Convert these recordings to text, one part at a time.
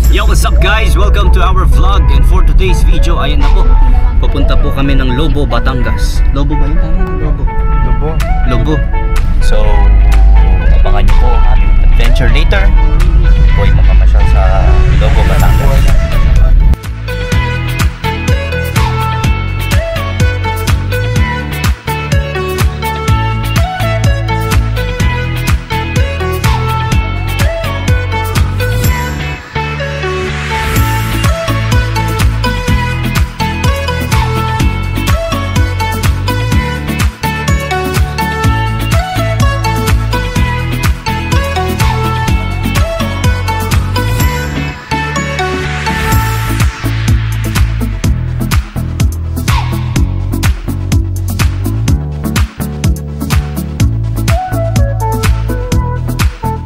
Yo, what's up guys? Welcome to our vlog, and for today's video, ayan na po, papunta po kami ng Lobo, Batangas. Lobo ba yun? Lobo. Lobo. So, abangan nyo po ang aming adventure later. Boy, mamamasyal sa Lobo, Batangas.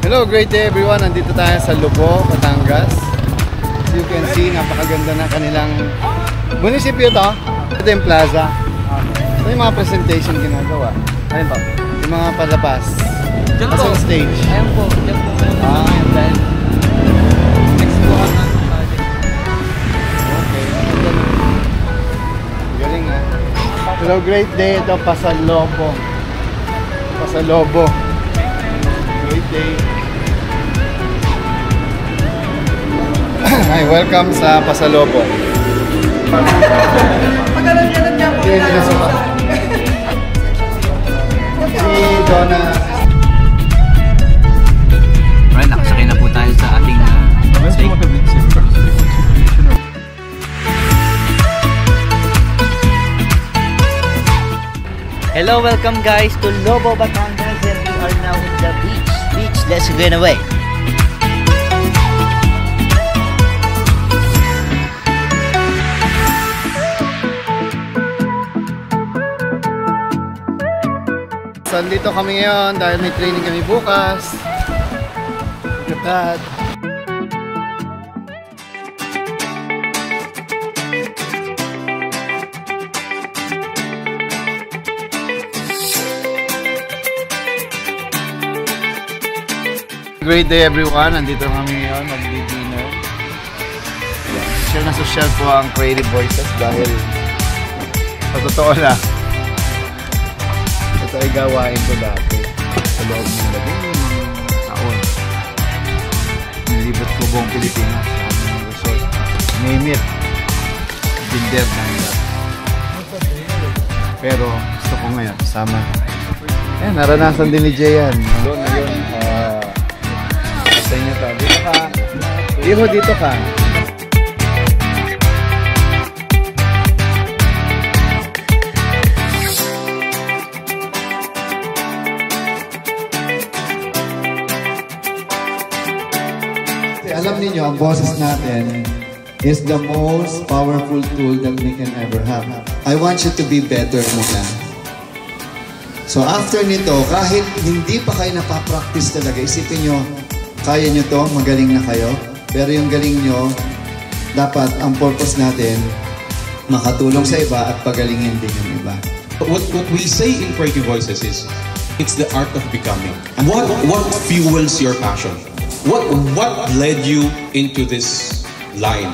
Hello, great day everyone. Nandito tayo sa Lobo, Batangas. As you can see, napakaganda na kanilang munisipyo to. Ito yung plaza. Ito yung mga presentation ginagawa. Ayun pa, yung mga palabas. Diyan po. Stage. Ayun po. Diyan po. And then, Next po ang project. okay. Galing ha. Hello, great day. Ito, Pasalobo. Pasalobo. Great day. Hi, welcome sa Pasalobo. Pag-alam-alam niya po si Donna. Alright, nakasakay na po tayo sa ating steak. Hello, welcome guys to Lobo, Batangas, and we are now in the beach. Let's get away. So, dito kami ngayon dahil may training kami bukas. Look at that. Great day everyone. Nandito kami ngayon mag-dinner. Social po ang Creative Voices dahil sa totoo lang, ito ay gawain ko dati sa loob ng labing taon. Nilibot ko buong Pilipinas sa aming resort. Name it. Binder ng lahat. Pero gusto ko ngayon kasama. Ayan, naranasan din ni Jay yan. Doon na yun. Sa inyo to. Dito ka. Iho, dito ka. Alam niyo, ang boses natin is the most powerful tool that we can ever have. I want you to be better muna. So after nito, kahit hindi pa kayo napapractice talaga, isipin nyo, kaya nyo to, magaling na kayo. Pero yung galing nyo, dapat ang purpose natin, makatulong sa iba at pagalingin din yung iba. What we say in Creative Voices is, it's the art of becoming. What fuels your passion? What led you into this line?